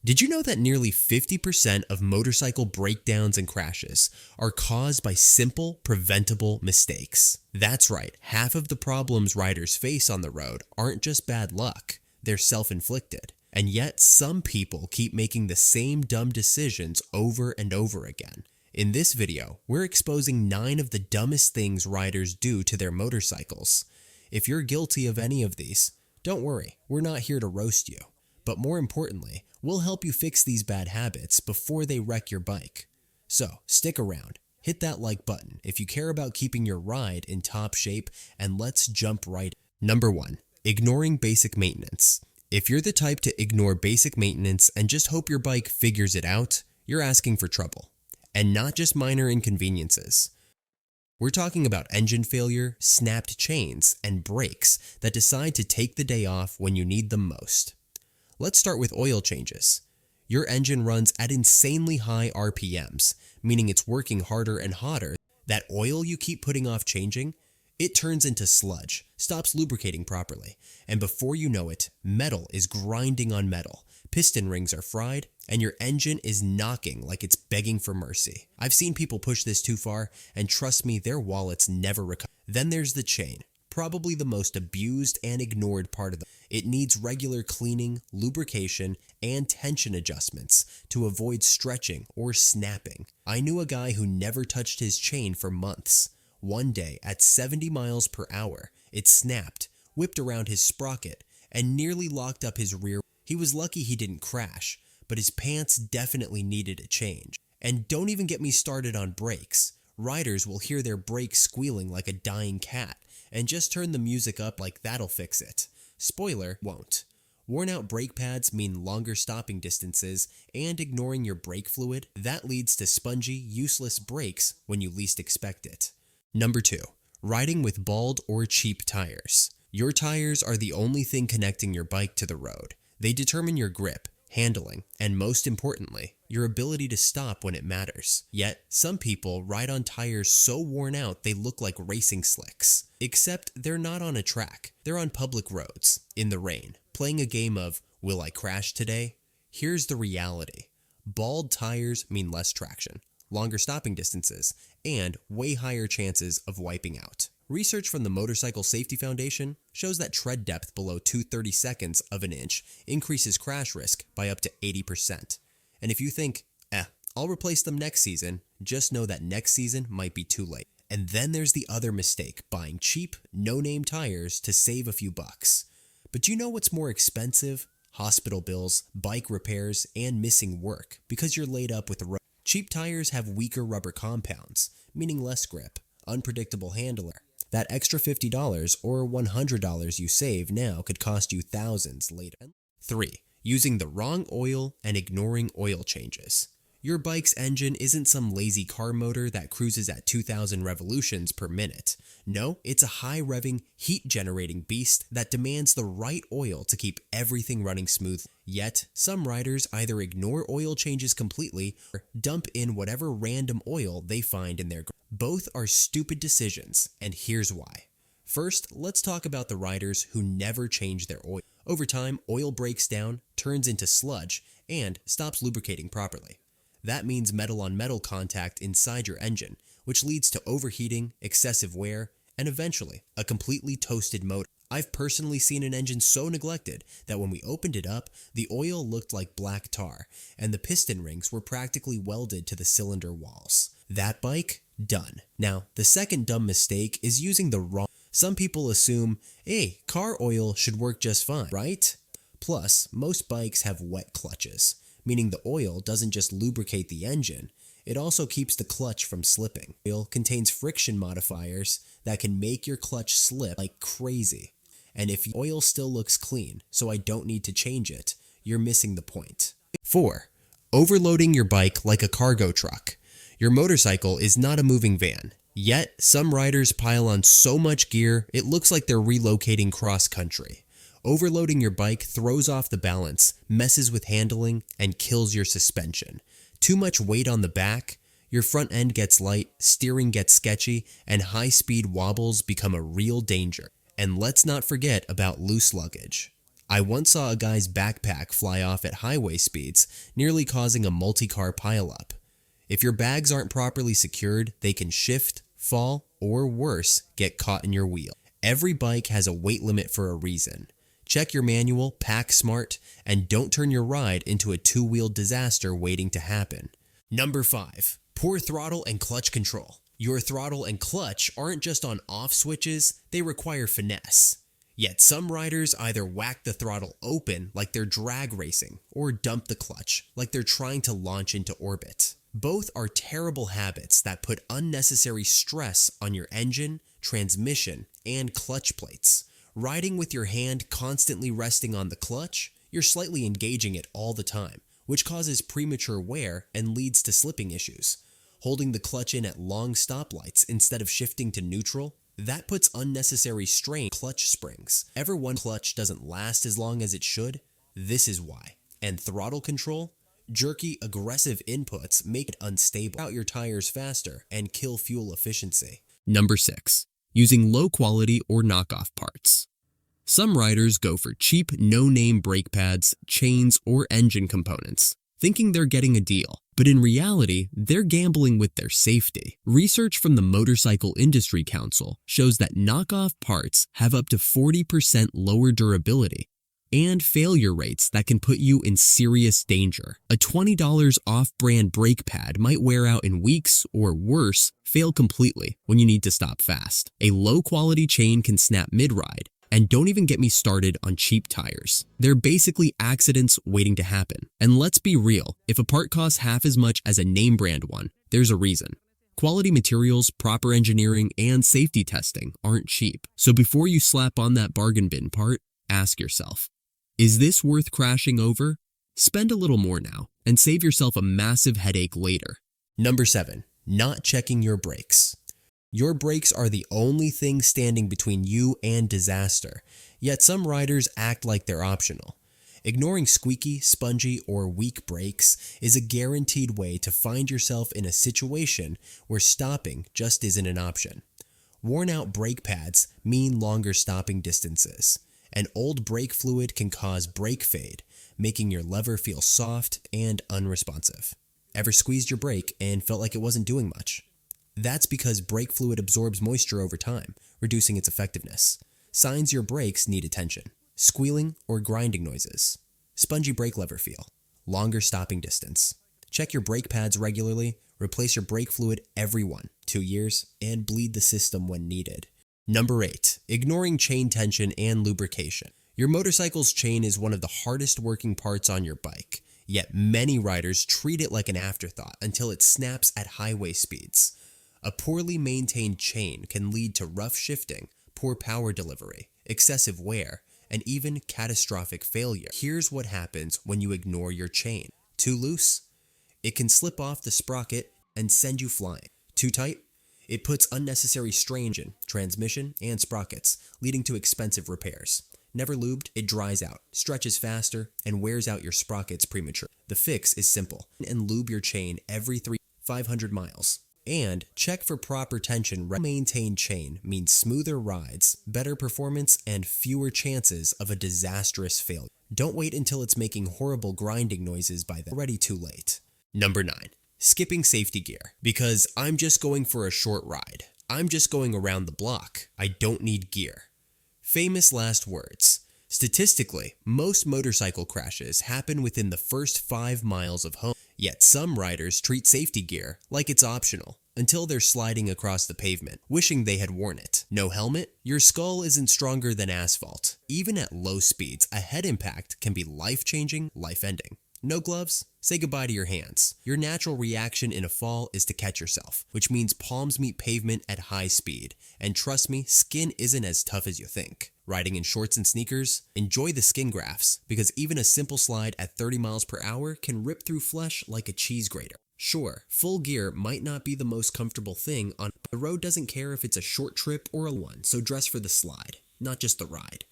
Did you know that nearly 50% of motorcycle breakdowns and crashes are caused by simple, preventable mistakes? That's right, half of the problems riders face on the road aren't just bad luck, they're self-inflicted. And yet, some people keep making the same dumb decisions over and over again. In this video, we're exposing 9 of the dumbest things riders do to their motorcycles. If you're guilty of any of these, don't worry, we're not here to roast you. But more importantly, we'll help you fix these bad habits before they wreck your bike. So, stick around, hit that like button if you care about keeping your ride in top shape, and let's jump right in. Number 1. Ignoring basic maintenance. If you're the type to ignore basic maintenance and just hope your bike figures it out, you're asking for trouble. And not just minor inconveniences. We're talking about engine failure, snapped chains, and brakes that decide to take the day off when you need them most. Let's start with oil changes. Your engine runs at insanely high RPMs, meaning it's working harder and hotter. That oil you keep putting off changing, it turns into sludge, stops lubricating properly, and before you know it, metal is grinding on metal, piston rings are fried, and your engine is knocking like it's begging for mercy. I've seen people push this too far, and trust me, their wallets never recover. Then there's the chain. Probably the most abused and ignored part of it needs regular cleaning, lubrication, and tension adjustments to avoid stretching or snapping. I knew a guy who never touched his chain for months. One day, at 70 miles per hour, it snapped, whipped around his sprocket, and nearly locked up his rear. He was lucky he didn't crash, but his pants definitely needed a change. And don't even get me started on brakes. Riders will hear their brakes squealing like a dying cat, and just turn the music up like that'll fix it. Spoiler, won't. Worn out brake pads mean longer stopping distances and ignoring your brake fluid. That leads to spongy, useless brakes when you least expect it. Number 2. Riding with bald or cheap tires. Your tires are the only thing connecting your bike to the road. They determine your grip, handling, and most importantly, your ability to stop when it matters. Yet, some people ride on tires so worn out they look like racing slicks. Except they're not on a track. They're on public roads, in the rain, playing a game of, will I crash today? Here's the reality. Bald tires mean less traction, longer stopping distances, and way higher chances of wiping out. Research from the Motorcycle Safety Foundation shows that tread depth below 2/32 of an inch increases crash risk by up to 80%. And if you think, I'll replace them next season, just know that next season might be too late. And then there's the other mistake, buying cheap, no-name tires to save a few bucks. But do you know what's more expensive? Hospital bills, bike repairs, and missing work, because you're laid up with the road. Cheap tires have weaker rubber compounds, meaning less grip, unpredictable handling. That extra $50 or $100 you save now could cost you thousands later. 3. Using the wrong oil and ignoring oil changes. Your bike's engine isn't some lazy car motor that cruises at 2,000 revolutions per minute. No, it's a high-revving, heat-generating beast that demands the right oil to keep everything running smoothly. Yet, some riders either ignore oil changes completely or dump in whatever random oil they find in their garage. Both are stupid decisions, and here's why. First, let's talk about the riders who never change their oil. Over time, oil breaks down, turns into sludge, and stops lubricating properly. That means metal-on-metal contact inside your engine, which leads to overheating, excessive wear, and eventually, a completely toasted motor. I've personally seen an engine so neglected that when we opened it up, the oil looked like black tar, and the piston rings were practically welded to the cylinder walls. That bike, done. Now, the second dumb mistake is using the wrong. Some people assume, hey, car oil should work just fine, right? Plus, most bikes have wet clutches, meaning the oil doesn't just lubricate the engine, it also keeps the clutch from slipping. Oil contains friction modifiers that can make your clutch slip like crazy. And if oil still looks clean, so I don't need to change it, you're missing the point. 4. Overloading your bike like a cargo truck. Your motorcycle is not a moving van. Yet, some riders pile on so much gear, it looks like they're relocating cross-country. Overloading your bike throws off the balance, messes with handling, and kills your suspension. Too much weight on the back, your front end gets light, steering gets sketchy, and high-speed wobbles become a real danger. And let's not forget about loose luggage. I once saw a guy's backpack fly off at highway speeds, nearly causing a multi-car pileup. If your bags aren't properly secured, they can shift, fall, or worse, get caught in your wheel. Every bike has a weight limit for a reason. Check your manual, pack smart, and don't turn your ride into a two-wheeled disaster waiting to happen. Number 5. Poor throttle and clutch control. Your throttle and clutch aren't just on off switches, they require finesse. Yet some riders either whack the throttle open like they're drag racing, or dump the clutch like they're trying to launch into orbit. Both are terrible habits that put unnecessary stress on your engine, transmission, and clutch plates. Riding with your hand constantly resting on the clutch, you're slightly engaging it all the time, which causes premature wear and leads to slipping issues. Holding the clutch in at long stoplights instead of shifting to neutral, that puts unnecessary strain on clutch springs. Ever one clutch doesn't last as long as it should? This is why. And throttle control? Jerky, aggressive inputs make it unstable, out your tires faster, and kill fuel efficiency. Number 6. Using low-quality or knockoff parts. Some riders go for cheap, no-name brake pads, chains, or engine components, thinking they're getting a deal. But in reality, they're gambling with their safety. Research from the Motorcycle Industry Council shows that knockoff parts have up to 40% lower durability and failure rates that can put you in serious danger. A $20 off-brand brake pad might wear out in weeks or worse, fail completely when you need to stop fast. A low-quality chain can snap mid-ride, and don't even get me started on cheap tires. They're basically accidents waiting to happen. And let's be real, if a part costs half as much as a name brand one, there's a reason. Quality materials, proper engineering, and safety testing aren't cheap. So before you slap on that bargain bin part, ask yourself, is this worth crashing over? Spend a little more now and save yourself a massive headache later. Number 7. Not checking your brakes. Your brakes are the only thing standing between you and disaster, yet some riders act like they're optional. Ignoring squeaky, spongy, or weak brakes is a guaranteed way to find yourself in a situation where stopping just isn't an option. Worn-out brake pads mean longer stopping distances, and old brake fluid can cause brake fade, making your lever feel soft and unresponsive. Ever squeezed your brake and felt like it wasn't doing much? That's because brake fluid absorbs moisture over time, reducing its effectiveness. Signs your brakes need attention: squealing or grinding noises, spongy brake lever feel, longer stopping distance. Check your brake pads regularly, replace your brake fluid every 2 years, and bleed the system when needed. Number 8. Ignoring chain tension and lubrication. Your motorcycle's chain is one of the hardest working parts on your bike, yet many riders treat it like an afterthought until it snaps at highway speeds. A poorly maintained chain can lead to rough shifting, poor power delivery, excessive wear, and even catastrophic failure. Here's what happens when you ignore your chain. Too loose? It can slip off the sprocket and send you flying. Too tight? It puts unnecessary strain in transmission and sprockets, leading to expensive repairs. Never lubed, it dries out, stretches faster, and wears out your sprockets prematurely. The fix is simple, and lube your chain every 500 miles. And check for proper tension. Maintained chain means smoother rides, better performance, and fewer chances of a disastrous failure. Don't wait until it's making horrible grinding noises by then. Already too late. Number 9. Skipping safety gear. Because I'm just going for a short ride. I'm just going around the block. I don't need gear. Famous last words. Statistically, most motorcycle crashes happen within the first 5 miles of home. Yet some riders treat safety gear like it's optional until they're sliding across the pavement, wishing they had worn it. No helmet? Your skull isn't stronger than asphalt. Even at low speeds, a head impact can be life-changing, life-ending. No gloves? Say goodbye to your hands. Your natural reaction in a fall is to catch yourself, which means palms meet pavement at high speed. And trust me, skin isn't as tough as you think. Riding in shorts and sneakers? Enjoy the skin grafts, because even a simple slide at 30 miles per hour can rip through flesh like a cheese grater. Sure, full gear might not be the most comfortable thing on the road. Doesn't care if it's a short trip or a one, so dress for the slide, not just the ride.